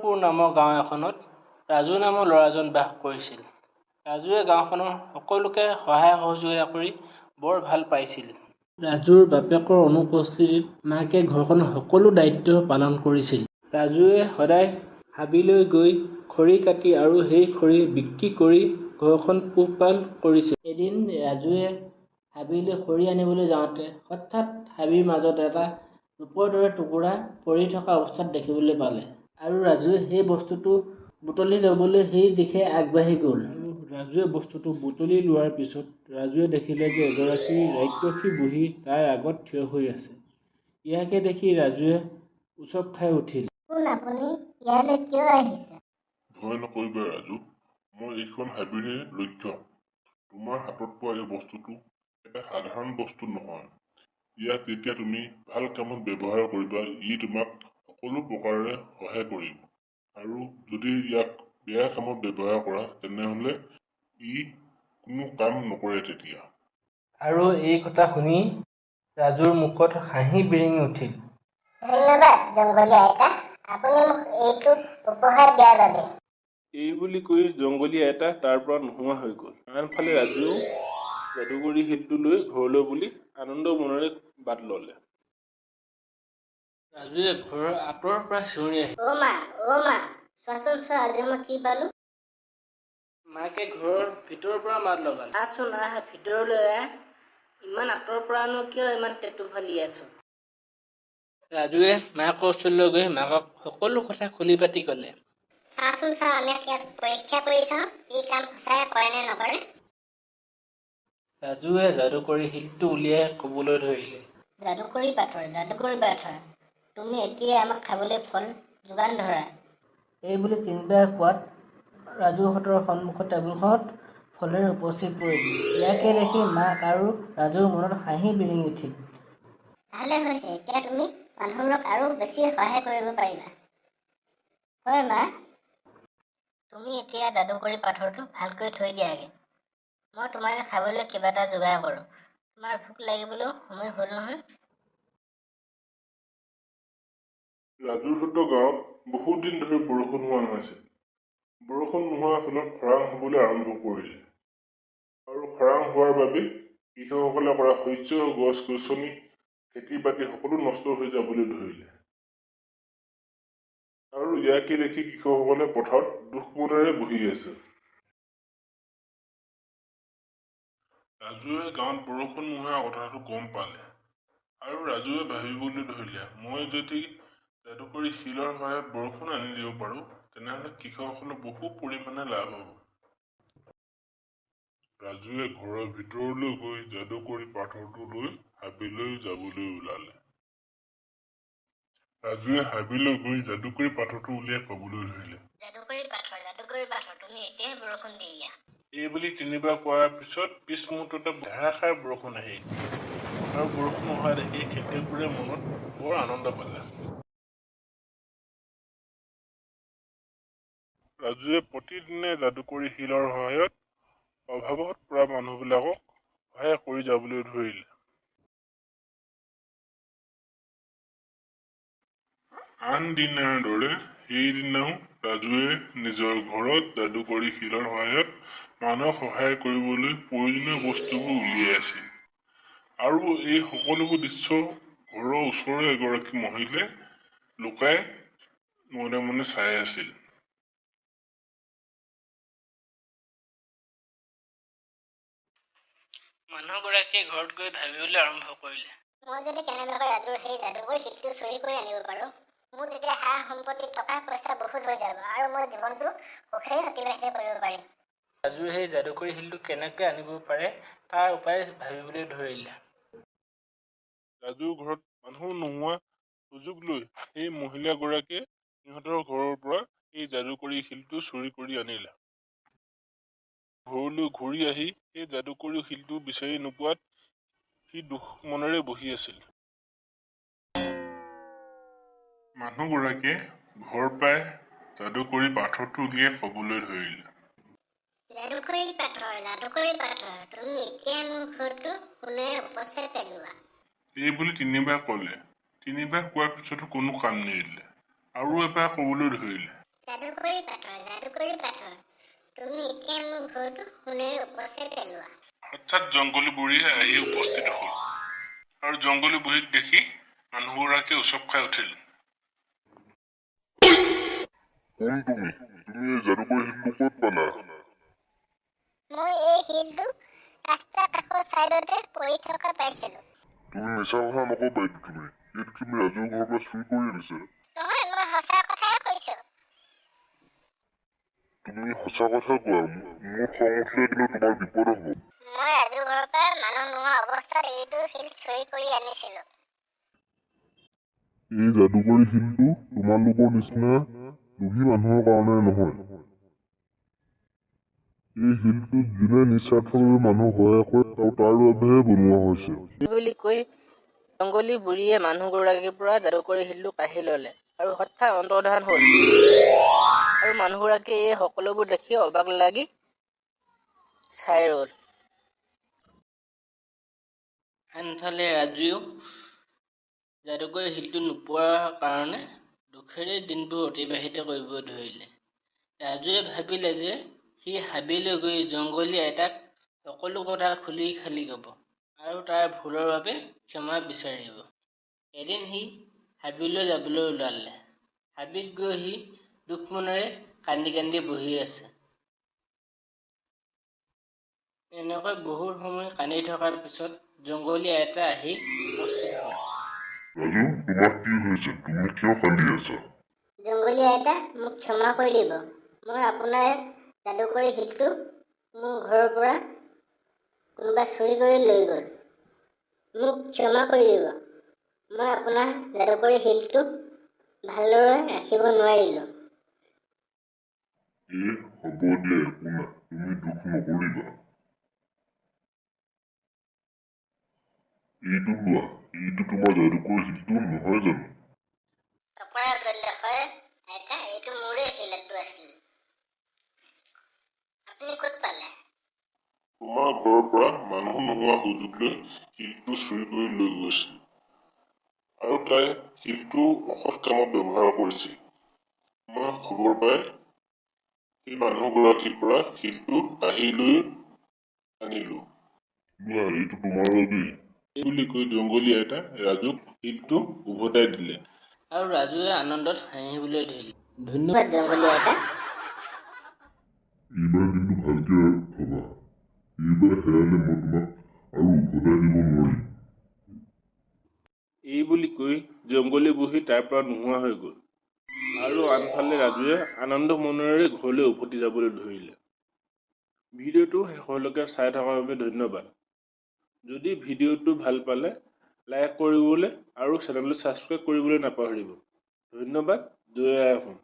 বিশ্বনাথপুৰ নামৰ গাঁও এখনত ৰাজু নামৰ ল'ৰাজন বাস কৰিছিল। ৰাজুৱে গাঁওখনৰ সকলোকে সহায় সহযোগিতা কৰি বৰ ভাল পাইছিল। ৰাজুৰ বাপেকৰ অনুপস্থিতিত মাকে ঘৰখনৰ সকলো দায়িত্ব পালন কৰিছিল। ৰাজুৱে সদায় হাবিলৈ গৈ খৰি কাটি আৰু সেই খৰি বিক্ৰী কৰি ঘৰখন পোহপাল কৰিছিল। এদিন ৰাজুৱে হাবিলৈ খৰি আনিবলৈ যাওঁতে হঠাৎ হাবিৰ মাজত এটা ৰূপৰ দৰে টুকুৰা পৰি থকা অৱস্থাত দেখিবলৈ পালে আৰু ৰাজুৱে সেই বস্তুটো বুটলি ল'বলৈ সেই দিশে আগবাঢ়ি গ'ল। ৰাজুৱে বস্তুটো বুটলি লোৱাৰ পিছত ৰাজুৱে দেখিলে যে এগৰাকী ৰাক্ষসী বুঢ়ী তাৰ আগত থিয় হৈ আছে। ইয়াকে দেখি ৰাজুৱে উচপ খাই উঠিল। আপুনি ইয়ালৈ কিয় আহিছে? ভয় নকৰিবা ৰাজু, মই এইখন হাবিৰে ৰক্ষক। তোমাৰ হাতত পোৱা এই বস্তুটো এটা সাধাৰণ বস্তু নহয়। ইয়াক যেতিয়া তুমি ভাল কামত ব্যৱহাৰ কৰিবা, ই তোমাক সকলো প্ৰকাৰে সহায় কৰিব। আৰু যদি ইয়াক বেয়া কামত ব্যৱহাৰ কৰা তেনেহলে ই কোনো কাম নকৰে তেতিয়া। আৰু এই কথা শুনি ৰাজুৰ মুখত হাঁহি বিৰিঙি উঠিল। ধন্যবাদ জংঘলী আইতা, আপুনি মোক এইটো উপহাৰ দিয়াৰ বাবে। এই বুলি কৈ জংঘলী আইতা তাৰ পৰা নোহোৱা হৈ গ'ল। আনফালে ৰাজুৱেও যাদুকৰী শিলটো লৈ ঘৰলৈ বুলি আনন্দ মনেৰে বাট ল'লে। ৰাজুৱে ঘৰৰ আঁতৰৰ পৰা চিঞৰি আহিল। অ মা, চোৱাচোন চোৱা, আজি মই কি পালো। মাকে ঘৰৰ ভিতৰৰ পৰা মাত লগালে। আহচোন আহ, ভিতৰলৈ আহ। ইমান আঁতৰৰ পৰানো কিয় ইমান টেটু ফালি আছো? ৰাজুৱে মাকৰ ওচৰলৈ গৈ মাকক সকলো কথা খুলি পাতি ক'লে। চাওঁচোন চাওঁ, আমি ইয়াক পৰীক্ষা কৰি চাওঁ ই কাম সঁচাই কৰে নে নকৰে। ৰাজুৱে যাদুকৰী শিলটো উলিয়াই ক'বলৈ ধৰিলে। যাদুকৰী পাথৰ, তুমি এতিয়া আমাক খাবলৈ ফল যোগান ধৰা। এই বুলি তিনিবাৰ কোৱাত ৰাজুহঁতৰ সন্মুখত টেবুলখনত ফলেৰে উপচি পৰিল। ইয়াকে দেখি মাক আৰু ৰাজুৰ মনত হাঁহি বিৰিঙি উঠিল। ভালে হৈছে, এতিয়া তুমি মানুহবোৰক আৰু বেছি সহায় কৰিব পাৰিবা। হয় মা, তুমি এতিয়া যাদুকৰী পাথৰটো ভালকৈ থৈ দিয়াগে। মই তোমাকে খাবলৈ কিবা এটা যোগাৰ কৰোঁ। তোমাৰ ভোক লাগিবলৈও সময় হ'ল নহয়। ৰাজুহঁতৰ গাঁৱত বহুত দিন ধৰি বৰষুণ হোৱা নাছিল। বৰষুণ নোহোৱাৰ ফলত খৰাং হ'বলৈ আৰম্ভ কৰিলে। আৰু খৰাং হোৱাৰ বাবে কৃষকসকলে কৰা শস্য, গছ-গছনি, খেতি-বাতি সকলো নষ্ট হৈ যাবলৈ ধৰিলে। আৰু ইয়াকে দেখি কৃষকসকলে পথাৰত দুখ মনেৰে বহি আছে। ৰাজুৱে গাঁৱত বৰষুণ নোহোৱা কথাটো গম পালে আৰু ৰাজুৱে ভাবিবলৈ ধৰিলে, মই যদি যাদুকৰী শিলৰ সহায়ত বৰষুণ আনি দিব পাৰোঁ তেনেহলে কৃষকসকলৰ বহু পৰিমাণে লাভ হ'ব। ৰাজুৱে ঘৰৰ ভিতৰলৈ গৈ যাদুকৰী পাথৰটো লৈ হাবিলৈ যাবলৈ ওলালে। ৰাজুৱে হাবিলৈ গৈ যাদুকৰী পাথৰটো উলিয়াই ক'বলৈ ধৰিলে। যাদুকৰী পাথৰ, তুমি এতিয়াই বৰষুণ দি দিয়া। এই বুলি তিনিবাৰ কোৱাৰ পিছত পিছ মুহূৰ্ততে ধাৰাসাৰ বৰষুণ আহিল। আৰু বৰষুণ অহা দেখি খেতিয়কবোৰে মনত বৰ আনন্দ পালে। ৰাজুৱে প্ৰতিদিনে যাদুকৰী শিলৰ সহায়ত অভাৱত পৰা মানুহবিলাকক সহায় কৰি যাবলৈ ধৰিলে। আন দিনাৰ দৰে সেইদিনাও ৰাজুৱে নিজৰ ঘৰত যাদুকৰী শিলৰ সহায়ত মানুহক সহায় কৰিবলৈ প্ৰয়োজনীয় বস্তুবোৰ উলিয়াই আছিল। আৰু এই সকলোবোৰ দৃশ্য ঘৰৰ ওচৰৰে এগৰাকী মহিলাই লুকাই মনে মনে চাই আছিল। মানুহগৰাকীয়ে ঘৰত গৈ ভাবিবলৈ আৰম্ভ কৰিলে। মই যদি কেনেবাকৈ ৰাজুৰ সেই যাদুকৰী শিলটো চুৰি কৰি আনিব পাৰোঁ, মোৰ তেতিয়া সা-সম্পত্তি, টকা-পইচা বহুত হৈ যাব আৰু মই জীৱনটো সুখেৰে অতিবাহিত কৰিব পাৰিম। ৰাজুৱে সেই যাদুকৰী শিলটো কেনেকৈ আনিব পাৰে তাৰ উপায় ভাবিবলৈ ধৰিলে। ৰাজুৰ ঘৰত মানুহ নোহোৱা সুযোগ লৈ সেই মহিলাগৰাকীয়ে সিহঁতৰ ঘৰৰ পৰা এই যাদুকৰী শিলটো চুৰি কৰি আনিলে। ঘৰলৈ ঘূৰি আহি সেই যাদুকৰী শিলটো বিচাৰি নোপোৱাত সি দুখ মনেৰে বহি আছিল। মানুহগৰাকীয়ে ঘৰ পাই যাদুকৰী পাথৰটো উলিয়াই ক'বলৈ ধৰিলে। যাদুকৰী পাথৰ, তুমি এতিয়া মোৰ ঘৰটো সোণেৰে উপচাই পেলোৱা। এই বুলি তিনিবাৰ ক'লে। তিনিবাৰ কোৱাৰ পিছতো কোনো কাম নিদিলে। আৰু এবাৰ ক'বলৈ ধৰিলে। যাদুকৰী পাথৰ, তুমি এতিয়া মোৰ ঘৰটো সোণেৰে উপচি পেলোৱা। হঠাৎ জংঘলী বুঢ়ীয়ে আহি উপস্থিত হ'ল আৰু জংঘলী বুঢ়ীক দেখি মানুহগৰাকী উচপ খাই উঠিল। কোন তুমি? তুমি এই যাদুকৰী শিলটো ক'ত পালা? মই এই শিলটো ৰাস্তাৰ কাষৰ ছাইডতে পৰি থকা পাইছিলোঁ। তুমি মিছা কথা নকবা। এইটো তুমি ৰাজুৰ ঘৰৰ পৰা চুৰি কৰি আনিছা। নহয়, মই সঁচা কথাই কৈছোঁ। তুমি সঁচা কথা কোৱা। মোৰ খং উঠিলে কিন্তু তোমাৰ বিপদ হ'ব। মই ৰাজুৰ ঘৰৰ পৰা মানুহ নোহোৱা অৱস্থাত এইটো শিল চুৰি কৰি আনিছিলোঁ। এই যাদুকৰী শিলটো তোমালোকৰ নিচিনা লোভী মানুহৰ কাৰণে নহয়। এই শিলটোত যোনে নিস্বাৰ্থভাৱে মানুহক সহায় কৰে আৰু তাৰ বাবেহে বনোৱা হৈছে। বুলি কৈ জংঘলী বুঢ়ীয়ে মানুহগৰাকীৰ পৰা যাদুকৰী শিলটো কাঢ়ি ল'লে আৰু হঠাৎ অন্তৰ্ধান হ'ল। আৰু মানুহগৰাকীয়ে এই সকলোবোৰ দেখি অবাক লাগি চাই ৰ'ল। আনফালে ৰাজুৱেও যাদুকৰী শিলটো নোপোৱাৰ কাৰণে দুখেৰে দিনবোৰ অতিবাহিত কৰিব ধৰিলে। ৰাজুৱে ভাবিলে যে সি হাবিলৈ গৈ জংঘলী আইতাক সকলো কথা খুলি খালি ক'ব আৰু তাৰ ভুলৰ বাবে ক্ষমা বিচাৰিব। এদিন সি হাবিলৈ যাবলৈ ওলালে। হাবিত গৈ সি দুখ মনেৰে কান্দি কান্দি বহি আছে। এনেকৈ বহুত সময় কান্দি থকাৰ পিছত জংঘলী আইতা আহি উপস্থিত হ'ল। ৰাজু, তোমাৰ কি হৈছে? তুমি কিয় কান্দি আছা? জংঘলী আইতা, মোক ক্ষমা কৰি দিব। মই আপোনাৰ যাদুকৰী শিলটো মোৰ ঘৰৰ পৰা কোনোবা চুৰি কৰি লৈ গ'ল। মোক ক্ষমা কৰি দিব। মই আপোনাৰ যাদুকৰী শিলটো ভালদৰে ৰাখিব নোৱাৰিলোঁ। হ'ব দিয়া, একো নাই। তুমি দুখ নকৰিবা। এইটো লোৱা। এইটো তোমাৰ যাদুকৰী শিলটো নহয় জানো? কপৰা বদলে হয় আইতা, এইটো মোৰে শিলটো আছিল। আপুনি ক'ত পালে? তোমাৰ ঘৰৰ পৰা মানুহ নোহোৱা সুযোগ লৈ শিলটো চুৰি কৰি লৈ গৈছিল আৰু তাই শিলটো অসৎ কামত ব্যৱহাৰ কৰিছিল। মই খবৰ পাই সেই মানুহগৰাকীৰ পৰা শিলটো কাঢ়ি লৈ আনিলোঁ। এইটো তোমাৰ বাবেই। এই বুলি কৈ জংঘলী আইতা ৰাজুক শিলটো উভতাই দিলে আৰু ৰাজুৱে আনন্দত হাঁহিবলৈ ধৰিলে। ধন্যবাদ জংঘলী আইতা। এইবাৰ কিন্তু ভালকে থবা। এইবাৰ হেৰালে মই তোমাক আৰু উভতাই দিব নোৱাৰিম। এই বুলি কৈ জংঘলী বুঢ়ী তাৰ পৰা নোহোৱা হৈ গ'ল আৰু আনফালে ৰাজুৱে আনন্দ মনেৰে ঘৰলৈ উভতি যাবলৈ ধৰিলে। ভিডিঅ'টো শেষলৈকে চাই থকাৰ বাবে ধন্যবাদ। যদি ভিডিঅ'টো ভাল পালে লাইক কৰিবলৈ আৰু চেনেলটো ছাবস্ক্ৰাইব কৰিবলৈ নাপাহৰিব। ধন্যবাদ। জয় আই অসম।